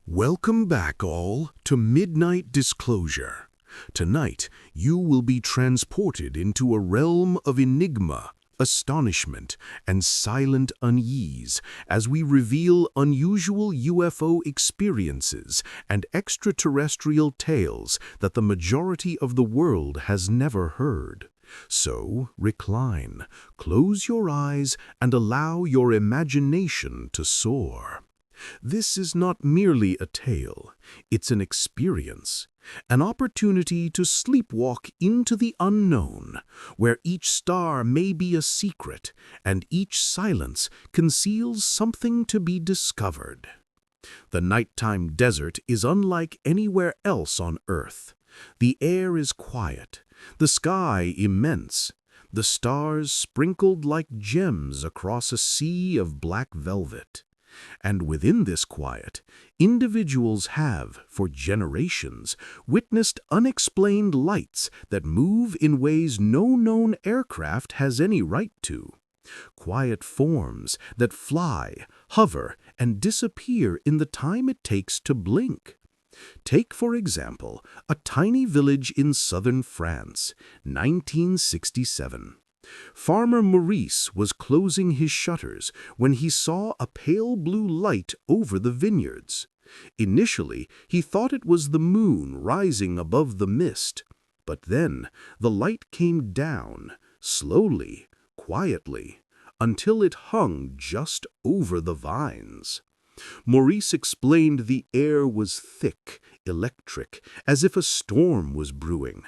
Welcome back all to Midnight Disclosure. Tonight, you will be transported into a realm of enigma, astonishment, and silent unease as we reveal unusual UFO experiences and extraterrestrial tales that the majority of the world has never heard. So, recline, close your eyes, and allow your imagination to soar. This is not merely a tale, it's an experience, an opportunity to sleepwalk into the unknown, where each star may be a secret and each silence conceals something to be discovered. The nighttime desert is unlike anywhere else on Earth. The air is quiet, the sky immense, the stars sprinkled like gems across a sea of black velvet. And within this quiet, individuals have, for generations, witnessed unexplained lights that move in ways no known aircraft has any right to. Quiet forms that fly, hover, and disappear in the time it takes to blink. Take, for example, a tiny village in southern France, 1967. Farmer Maurice was closing his shutters when he saw a pale blue light over the vineyards. Initially, he thought it was the moon rising above the mist, but then the light came down, slowly, quietly, until it hung just over the vines. Maurice explained the air was thick, electric, as if a storm was brewing.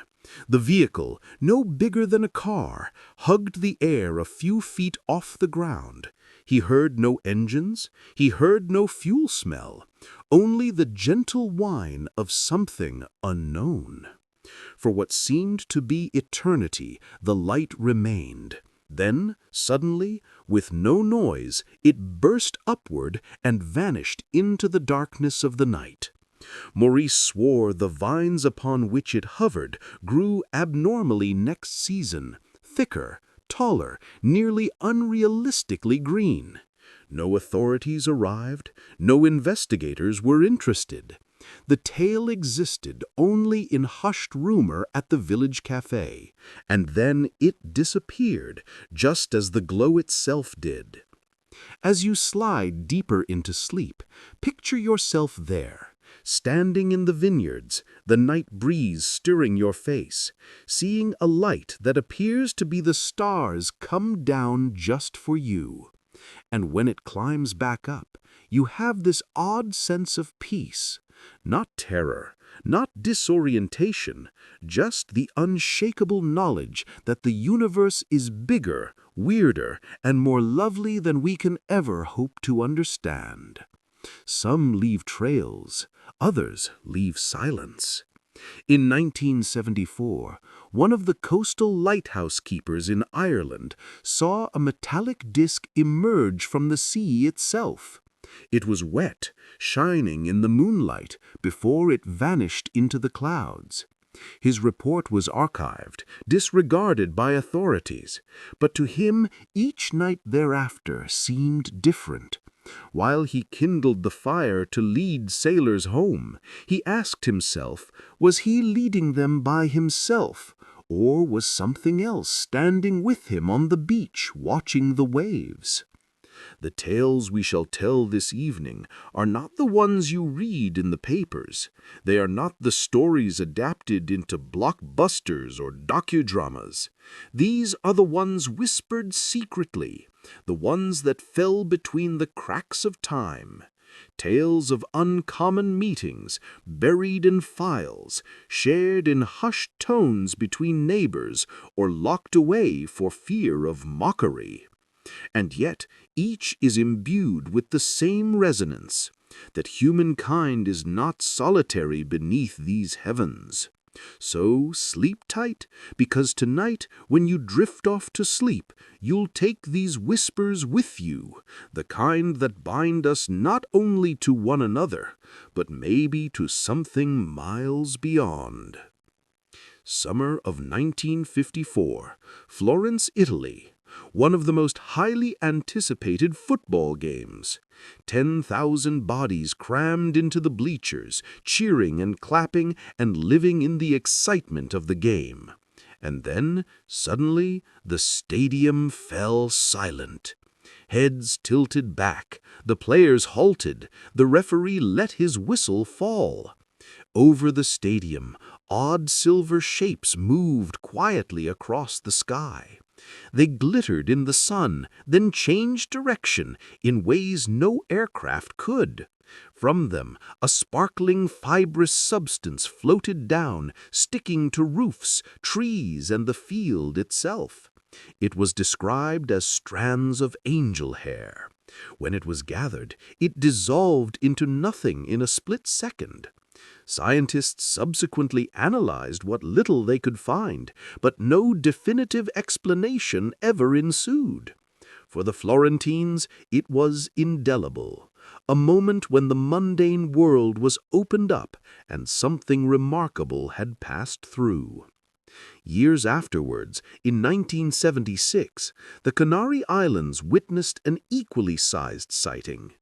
The vehicle, no bigger than a car, hugged the air a few feet off the ground. He heard no engines, he heard no fuel smell, only the gentle whine of something unknown. For what seemed to be eternity, the light remained. Then, suddenly, with no noise, it burst upward and vanished into the darkness of the night. Maurice swore the vines upon which it hovered grew abnormally next season, thicker, taller, nearly unrealistically green. No authorities arrived, no investigators were interested. The tale existed only in hushed rumor at the village cafe, and then it disappeared, just as the glow itself did. As you slide deeper into sleep, picture yourself there, standing in the vineyards, the night breeze stirring your face, seeing a light that appears to be the stars come down just for you. And when it climbs back up, you have this odd sense of peace. Not terror, not disorientation, just the unshakable knowledge that the universe is bigger, weirder, and more lovely than we can ever hope to understand. Some leave trails, others leave silence. In 1974, one of the coastal lighthouse keepers in Ireland saw a metallic disc emerge from the sea itself. It was wet, shining in the moonlight before it vanished into the clouds. His report was archived, disregarded by authorities, but to him each night thereafter seemed different. While he kindled the fire to lead sailors home, he asked himself, was he leading them by himself, or was something else standing with him on the beach watching the waves? The tales we shall tell this evening are not the ones you read in the papers. They are not the stories adapted into blockbusters or docudramas. These are the ones whispered secretly, the ones that fell between the cracks of time. Tales of uncommon meetings, buried in files, shared in hushed tones between neighbors, or locked away for fear of mockery. And yet, each is imbued with the same resonance, that humankind is not solitary beneath these heavens. So sleep tight, because tonight, when you drift off to sleep, you'll take these whispers with you, the kind that bind us not only to one another, but maybe to something miles beyond. Summer of 1954, Florence, Italy. one of the most highly anticipated football games. 10,000 bodies crammed into the bleachers, cheering and clapping and living in the excitement of the game. And then, suddenly, the stadium fell silent. Heads tilted back, the players halted, the referee let his whistle fall. Over the stadium, odd silver shapes moved quietly across the sky. They glittered in the sun, then changed direction in ways no aircraft could. From them, a sparkling fibrous substance floated down, sticking to roofs, trees, and the field itself. It was described as strands of angel hair. When it was gathered, it dissolved into nothing in a split second. Scientists subsequently analyzed what little they could find, but no definitive explanation ever ensued. For the Florentines, it was indelible, a moment when the mundane world was opened up and something remarkable had passed through. Years afterwards, in 1976, the Canary Islands witnessed an equally sized sighting.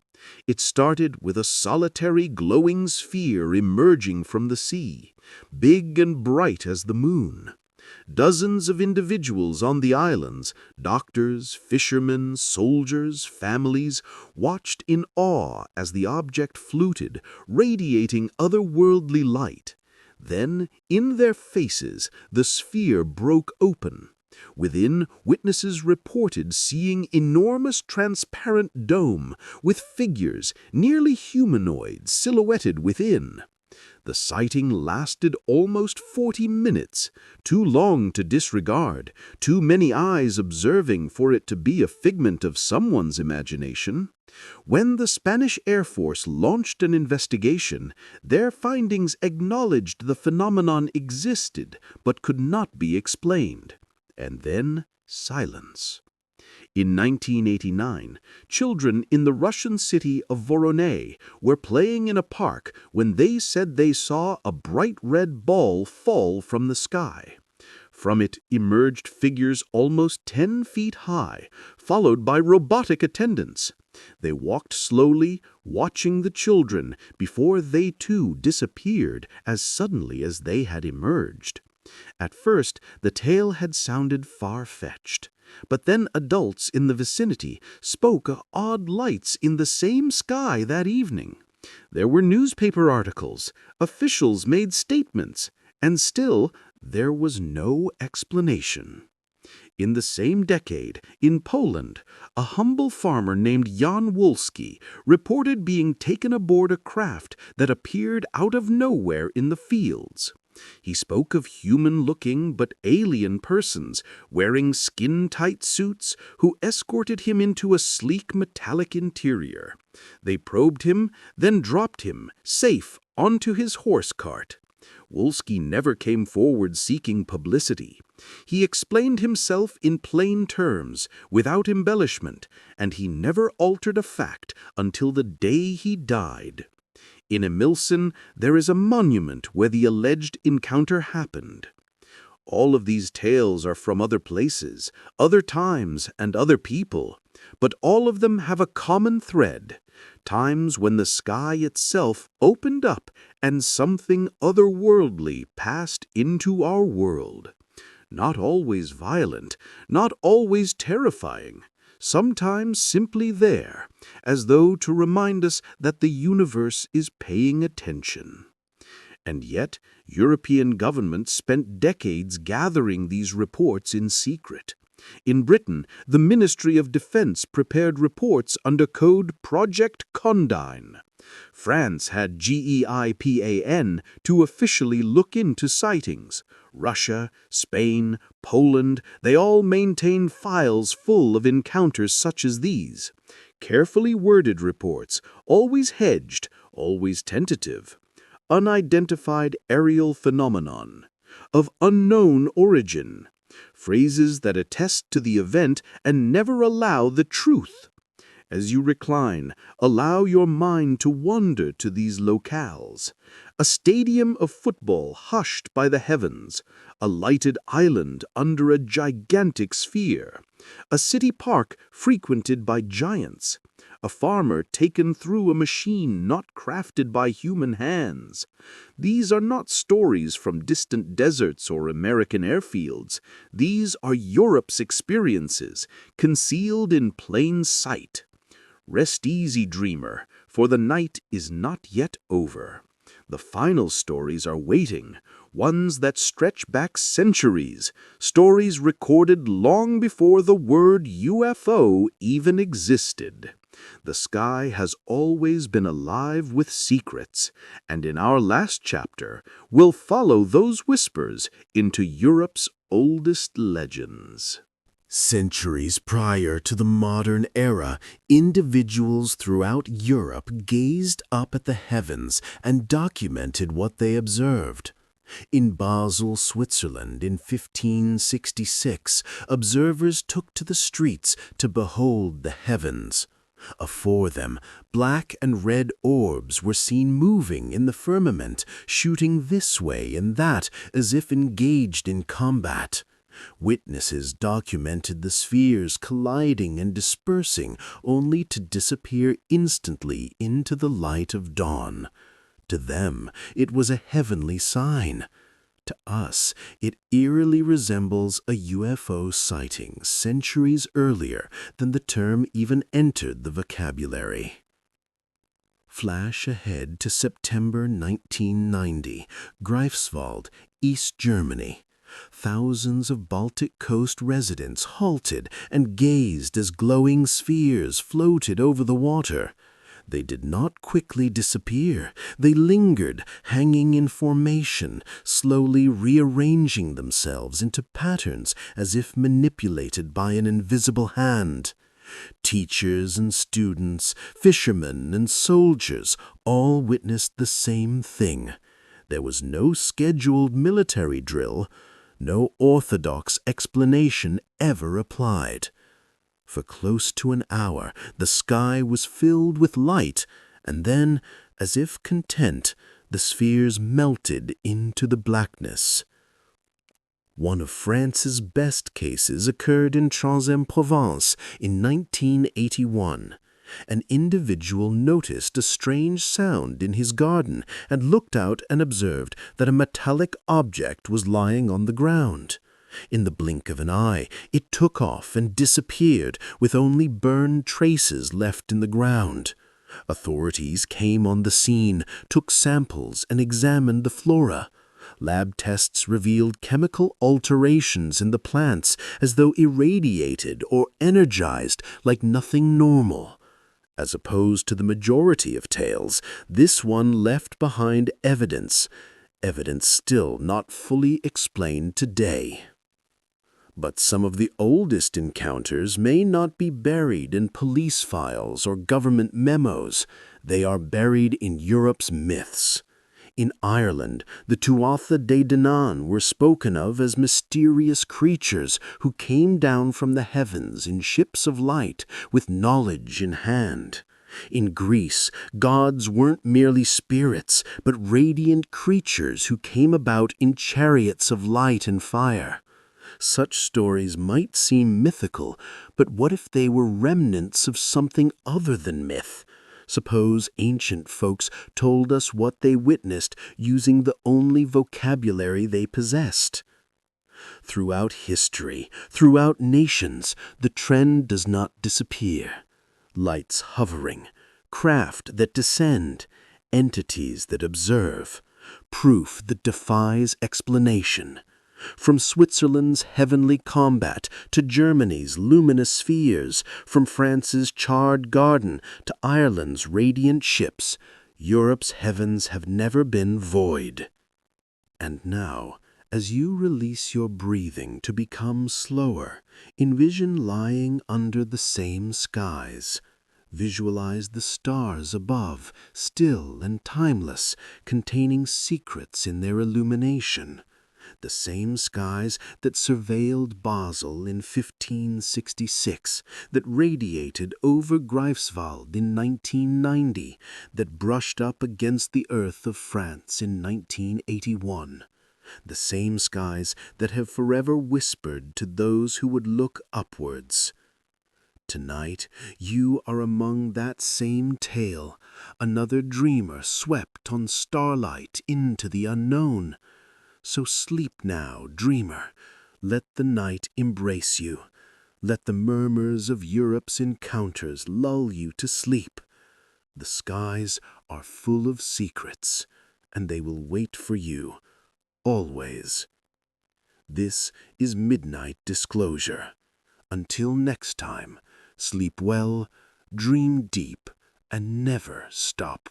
It started with a solitary glowing sphere emerging from the sea, big and bright as the moon. Dozens of individuals on the islands, doctors, fishermen, soldiers, families, watched in awe as the object fluted, radiating otherworldly light. Then, in their faces, the sphere broke open. Within, witnesses reported seeing enormous transparent dome with figures, nearly humanoid, silhouetted within. The sighting lasted almost 40 minutes, too long to disregard, too many eyes observing for it to be a figment of someone's imagination. When the Spanish Air Force launched an investigation, their findings acknowledged the phenomenon existed but could not be explained. And then silence. In 1989, children in the Russian city of Voronezh were playing in a park when they said they saw a bright red ball fall from the sky. From it emerged figures almost 10 feet high, followed by robotic attendants. They walked slowly, watching the children before they too disappeared as suddenly as they had emerged. At first, the tale had sounded far-fetched, but then adults in the vicinity spoke of odd lights in the same sky that evening. There were newspaper articles, officials made statements, and still there was no explanation. In the same decade, in Poland, a humble farmer named Jan Wolski reported being taken aboard a craft that appeared out of nowhere in the fields. He spoke of human-looking but alien persons wearing skin-tight suits who escorted him into a sleek metallic interior. They probed him, then dropped him, safe, onto his horse cart. Wolski never came forward seeking publicity. He explained himself in plain terms, without embellishment, and he never altered a fact until the day he died. In Emilson, there is a monument where the alleged encounter happened. All of these tales are from other places, other times, and other people, but all of them have a common thread: times when the sky itself opened up and something otherworldly passed into our world. Not always violent, not always terrifying, sometimes simply there, as though to remind us that the universe is paying attention. And yet, European governments spent decades gathering these reports in secret. In Britain, the Ministry of Defense prepared reports under code Project Condign. France had GEIPAN to officially look into sightings. Russia, Spain, Poland, they all maintained files full of encounters such as these. Carefully worded reports, always hedged, always tentative. Unidentified aerial phenomenon, of unknown origin. Phrases that attest to the event and never allow the truth. As you recline, allow your mind to wander to these locales. A stadium of football hushed by the heavens, a lighted island under a gigantic sphere, a city park frequented by giants, a farmer taken through a machine not crafted by human hands. These are not stories from distant deserts or American airfields. These are Europe's experiences, concealed in plain sight. Rest easy, dreamer, for the night is not yet over. The final stories are waiting, ones that stretch back centuries, stories recorded long before the word UFO even existed. The sky has always been alive with secrets, and in our last chapter, we'll follow those whispers into Europe's oldest legends. Centuries prior to the modern era, individuals throughout Europe gazed up at the heavens and documented what they observed. In Basel, Switzerland, in 1566, observers took to the streets to behold the heavens. Afore them, black and red orbs were seen moving in the firmament, shooting this way and that as if engaged in combat. Witnesses documented the spheres colliding and dispersing, only to disappear instantly into the light of dawn. To them, it was a heavenly sign. To us, it eerily resembles a UFO sighting centuries earlier than the term even entered the vocabulary. Flash ahead to September 1990, Greifswald, East Germany. Thousands of Baltic coast residents halted and gazed as glowing spheres floated over the water. They did not quickly disappear. They lingered, hanging in formation, slowly rearranging themselves into patterns as if manipulated by an invisible hand. Teachers and students, fishermen and soldiers all witnessed the same thing. There was no scheduled military drill. No orthodox explanation ever applied. For close to an hour, the sky was filled with light, and then, as if content, the spheres melted into the blackness. One of France's best cases occurred in Aix-en-Provence in 1981. An individual noticed a strange sound in his garden and looked out and observed that a metallic object was lying on the ground. In the blink of an eye, it took off and disappeared, with only burned traces left in the ground. Authorities came on the scene, took samples, and examined the flora. Lab tests revealed chemical alterations in the plants, as though irradiated or energized like nothing normal. As opposed to the majority of tales, this one left behind evidence still not fully explained today. But some of the oldest encounters may not be buried in police files or government memos. They are buried in Europe's myths. In Ireland, the Tuatha De Danann were spoken of as mysterious creatures who came down from the heavens in ships of light with knowledge in hand. In Greece, gods weren't merely spirits, but radiant creatures who came about in chariots of light and fire. Such stories might seem mythical, but what if they were remnants of something other than myth? Suppose ancient folks told us what they witnessed using the only vocabulary they possessed. Throughout history, throughout nations, the trend does not disappear. Lights hovering, craft that descend, entities that observe, proof that defies explanation. From Switzerland's heavenly combat to Germany's luminous spheres, from France's charred garden to Ireland's radiant ships, Europe's heavens have never been void. And now, as you release your breathing to become slower, envision lying under the same skies. Visualize the stars above, still and timeless, containing secrets in their illumination. the same skies that surveilled Basel in 1566, that radiated over Greifswald in 1990, that brushed up against the earth of France in 1981. The same skies that have forever whispered to those who would look upwards. Tonight you are among that same tale, another dreamer swept on starlight into the unknown. So sleep now, dreamer, let the night embrace you. Let the murmurs of Europe's encounters lull you to sleep. The skies are full of secrets, and they will wait for you, always. This is Midnight Disclosure. Until next time, sleep well, dream deep, and never stop